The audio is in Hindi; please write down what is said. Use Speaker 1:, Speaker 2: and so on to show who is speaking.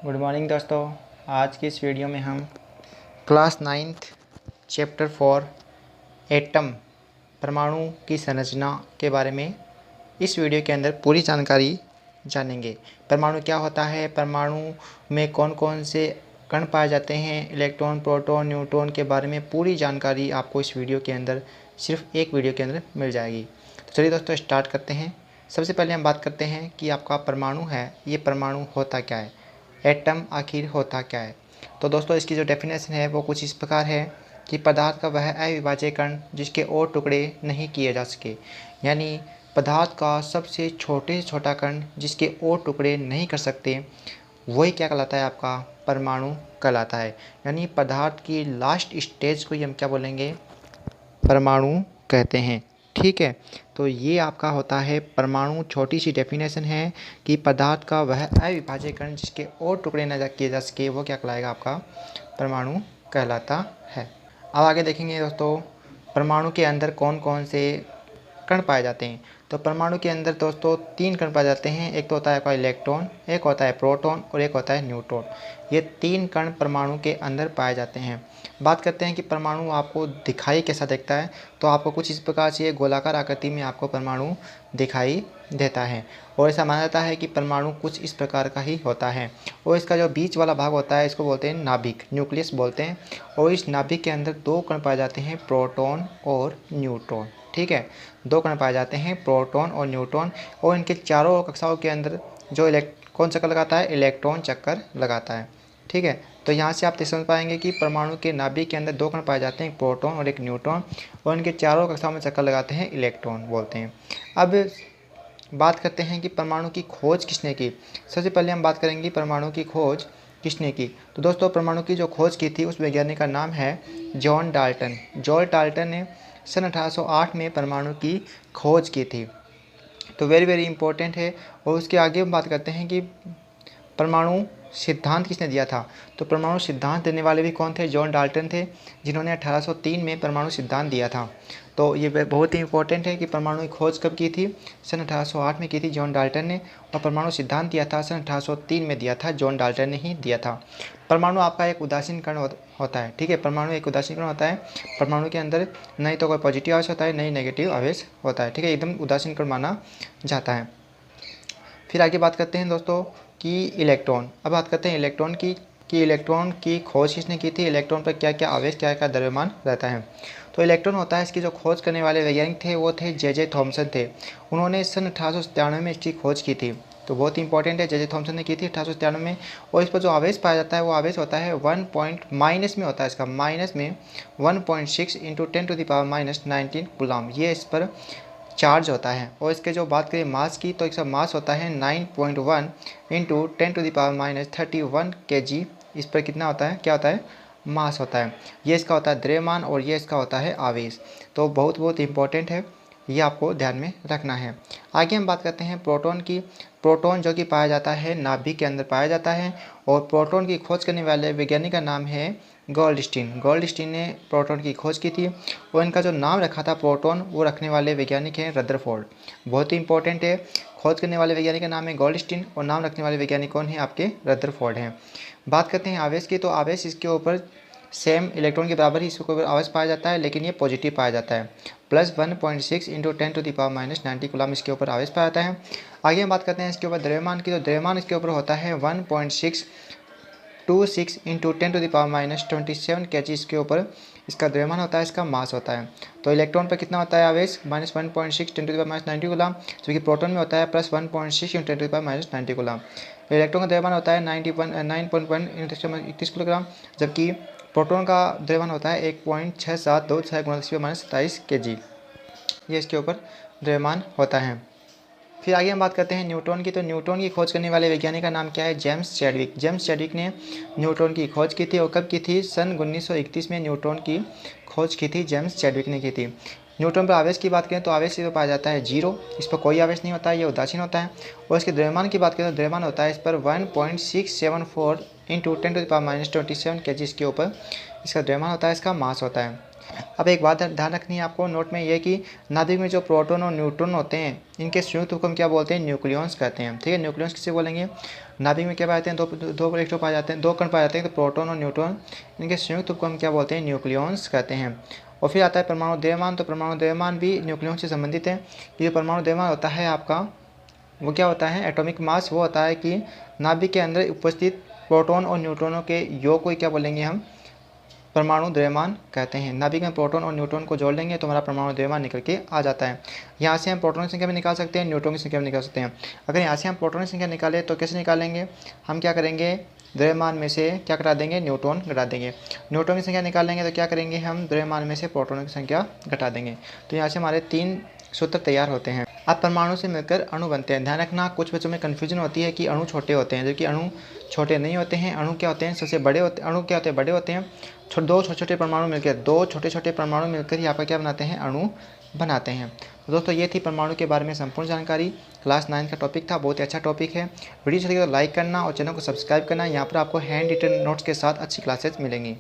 Speaker 1: गुड मॉर्निंग दोस्तों। आज की इस वीडियो में हम क्लास 9th चैप्टर 4 एटम परमाणु की संरचना के बारे में इस वीडियो के अंदर पूरी जानकारी जानेंगे। परमाणु क्या होता है, परमाणु में कौन कौन से कण पाए जाते हैं, इलेक्ट्रॉन, प्रोटॉन, न्यूट्रॉन के बारे में पूरी जानकारी आपको इस वीडियो के अंदर सिर्फ एक वीडियो के अंदर मिल जाएगी। तो चलिए दोस्तों स्टार्ट करते हैं। सबसे पहले हम बात करते हैं कि आपका परमाणु है, ये परमाणु होता क्या है, एटम आखिर होता क्या है। तो दोस्तों इसकी जो डेफिनेशन है वो कुछ इस प्रकार है कि पदार्थ का वह अविभाज्य कण जिसके और टुकड़े नहीं किए जा सके, यानी पदार्थ का सबसे छोटे से छोटा कण जिसके और टुकड़े नहीं कर सकते, वही क्या कहलाता है, आपका परमाणु कहलाता है। यानी पदार्थ की लास्ट स्टेज को ही हम क्या बोलेंगे, परमाणु कहते हैं। ठीक है, तो ये आपका होता है परमाणु। छोटी सी डेफिनेशन है कि पदार्थ का वह अविभाज्य कण जिसके और टुकड़े न किए जा सके, वो क्या कहलाएगा, आपका परमाणु कहलाता है। अब आगे देखेंगे दोस्तों, परमाणु के अंदर कौन कौन से कण पाए जाते हैं। तो परमाणु के अंदर दोस्तों 3 कण पाए जाते हैं। एक तो होता है आपका इलेक्ट्रॉन, एक होता है प्रोटॉन और एक होता है न्यूट्रॉन। ये 3 कण परमाणु के अंदर पाए जाते हैं। बात करते हैं कि परमाणु आपको दिखाई कैसा दिखता है, तो आपको कुछ इस प्रकार से गोलाकार आकृति में आपको परमाणु दिखाई देता है। और ऐसा माना जाता है कि परमाणु कुछ इस प्रकार का ही होता है। और इसका जो बीच वाला भाग होता है इसको बोलते हैं नाभिक, न्यूक्लियस बोलते हैं। और इस नाभिक के अंदर 2 कण पाए जाते हैं, प्रोटॉन और न्यूट्रॉन। ठीक है, 2 कण पाए जाते हैं, प्रोटॉन और न्यूट्रॉन। और इनके चारों कक्षाओं के अंदर जो कौन चक्कर लगाता है, इलेक्ट्रॉन चक्कर लगाता है। ठीक है, तो यहाँ से आप समझ पाएंगे कि परमाणु के नाभिक के अंदर 2 कण पाए जाते हैं, एक प्रोटॉन और एक न्यूट्रॉन। और इनके चारों कक्षाओं में चक्कर लगाते हैं, इलेक्ट्रॉन बोलते हैं। अब बात करते हैं कि परमाणु की खोज किसने की। सबसे पहले हम बात करेंगे परमाणु की खोज किसने की। तो दोस्तों परमाणु की जो खोज की थी उस वैज्ञानिक का नाम है जॉन डाल्टन। जॉन डाल्टन ने सन 1808 में परमाणु की खोज की थी। तो वेरी इंपॉर्टेंट है। और उसके आगे हम बात करते हैं कि परमाणु सिद्धांत किसने दिया था। तो परमाणु सिद्धांत देने वाले भी कौन थे, जॉन डाल्टन थे, जिन्होंने 1803 में परमाणु सिद्धांत दिया था। तो ये बहुत ही इंपॉर्टेंट है कि परमाणु की खोज कब की थी, सन 1808 में की थी जॉन डाल्टन ने। और परमाणु सिद्धांत दिया था सन 1803 में दिया था, जॉन डाल्टन ने ही दिया था। परमाणु आपका एक उदासीन कण होता है। ठीक है, परमाणु एक उदासीन कण होता है। परमाणु के अंदर नहीं तो कोई पॉजिटिव आवेश होता है, नहीं नेगेटिव आवेश होता है। ठीक है, एकदम उदासीन कण माना जाता है। फिर आगे बात करते हैं दोस्तों कि इलेक्ट्रॉन। अब बात करते हैं इलेक्ट्रॉन की कि इलेक्ट्रॉन की खोज किसने की थी, इलेक्ट्रॉन पर क्या क्या आवेश, क्या क्या द्रव्यमान रहता है। तो इलेक्ट्रॉन होता है, इसकी जो खोज करने वाले वैज्ञानिक थे वो थे जे थॉमसन थे। उन्होंने सन 1897 में इसकी खोज की थी। तो बहुत ही इंपॉर्टेंट है, जे थॉमसन ने की थी 1897 में। और इस पर जो आवेश पाया जाता है वो आवेश होता है 1 माइनस में होता है, इसका माइनस में 1.6 × 10⁻⁻19 कूलम, ये इस पर चार्ज होता है। और इसके जो बात करें मास की, तो इसका मास होता है 9.1 × 10⁻31 kg। इस पर कितना होता है, क्या होता है, मास होता है। ये इसका होता है द्रव्यमान और ये इसका होता है आवेश। तो बहुत इंपॉर्टेंट है, ये आपको ध्यान में रखना है। आगे हम बात करते हैं प्रोटॉन की। प्रोटॉन जो कि पाया जाता है नाभिक के अंदर पाया जाता है। और प्रोटॉन की खोज करने वाले वैज्ञानिक का नाम है गोल्डस्टीन। गोल्डस्टीन ने प्रोटॉन की खोज की थी। और इनका जो नाम रखा था प्रोटॉन, वो रखने वाले वैज्ञानिक हैं रदरफोर्ड। बहुत ही इंपॉर्टेंट है, खोज करने वाले वैज्ञानिक का नाम है गोल्डस्टीन और नाम रखने वाले वैज्ञानिक कौन है, आपके रदरफोर्ड हैं। बात करते हैं आवेश की। तो आवेश इसके ऊपर सेम इलेक्ट्रॉन के बराबर ही इसके ऊपर आवेश पाया जाता है, लेकिन ये पॉजिटिव पाया जाता है। +1.6 × 10⁻90 कूलम इसके ऊपर आवेश पाया जाता है। आगे हम बात करते हैं इसके ऊपर द्रव्यमान की। तो द्रव्यमान इसके ऊपर होता है 1.626 × 10⁻27 kg इसके ऊपर इसका द्रव्यमान होता है, इसका मास होता है। तो इलेक्ट्रॉन पर कितना होता है आवेश, -1.6 × 10⁻90 कूलम, जबकि प्रोटॉन में होता है +1.6 × 10⁻90 कूलम। इलेक्ट्रॉन का द्रव्यमान होता है 9.1 × 1031 किलोग्राम, जबकि प्रोटॉन का द्रव्यमान होता है 1.6726 × 10⁻27 kg। ये इसके ऊपर द्रव्यमान होता है। फिर आगे हम बात करते हैं न्यूट्रॉन की। तो न्यूट्रॉन की खोज करने वाले वैज्ञानिक का नाम क्या है, जेम्स चैडविक। जेम्स चैडविक ने न्यूट्रॉन की खोज की थी। और कब की थी, सन 1931 में न्यूट्रॉन की खोज की थी, जेम्स चैडविक ने की थी। न्यूट्रॉन पर आवेश की बात करें तो आवेश तो पाया जाता है 0, इस पर कोई आवेश नहीं होता है, ये उदासीन होता है। और इसके द्रव्यमान की बात करें तो द्रव्यमान होता है इस पर 1.674 × 10⁻27 kg इसके ऊपर इसका द्रव्यमान होता है, इसका मास होता है। अब एक बात ध्यान रखनी है आपको नोट में, ये कि नाभिक में जो प्रोटॉन और न्यूट्रॉन होते हैं इनके संयुक्त रूप को हम क्या बोलते हैं, न्यूक्लियॉन्स कहते हैं। ठीक है, न्यूक्लियॉन्स किसे बोलेंगे, नाभिक में क्या पाए जाते हैं, दो इलेक्ट्रॉन पाए जाते हैं, दो कण पाए जाते हैं, तो प्रोटॉन और न्यूट्रॉन इनके संयुक्त रूप को हम क्या बोलते हैं, न्यूक्लियॉन्स कहते हैं। और फिर आता है परमाणु द्रव्यमान। तो परमाणु द्रव्यमान भी न्यूक्लियॉन से संबंधित है। ये परमाणु द्रव्यमान होता है आपका, वो क्या होता है, एटॉमिक मास। वो होता है कि नाभिक के अंदर उपस्थित प्रोटॉन और न्यूट्रॉनों के योग को क्या बोलेंगे हम, परमाणु द्रव्यमान कहते हैं। नाभिक में प्रोटॉन और न्यूट्रॉन को जोड़ लेंगे तो हमारा परमाणु द्रव्यमान निकल के आ जाता है। यहाँ से हम प्रोटॉन की संख्या भी निकाल सकते हैं, न्यूट्रॉन की संख्या भी निकाल सकते हैं। अगर यहाँ से हम प्रोटॉन की संख्या निकालें तो कैसे निकालेंगे, हम क्या करेंगे, द्रव्यमान में से क्या घटा देंगे, न्यूट्रॉन घटा देंगे। न्यूट्रॉन की संख्या निकालेंगे तो क्या करेंगे, हम द्रव्यमान में से प्रोटॉन की संख्या घटा देंगे। तो यहाँ से हमारे 3 सूत्र तैयार होते हैं। अब परमाणु से मिलकर अणु बनते हैं। ध्यान रखना, कुछ बच्चों में कन्फ्यूजन होती है कि अणु छोटे होते हैं, जबकि अणु छोटे नहीं होते हैं। अणु क्या होते हैं, सबसे बड़े होते हैं। अणु क्या होते हैं, बड़े होते हैं। दो छोटे छोटे परमाणु मिलकर ही आपका क्या बनाते हैं, अणु बनाते हैं। तो दोस्तों ये थी परमाणु के बारे में संपूर्ण जानकारी। क्लास 9 का टॉपिक था, बहुत ही अच्छा टॉपिक है। वीडियो अच्छी लगी तो लाइक करना और चैनल को सब्सक्राइब करना। यहाँ पर आपको हैंड रिटन नोट्स के साथ अच्छी क्लासेस मिलेंगी।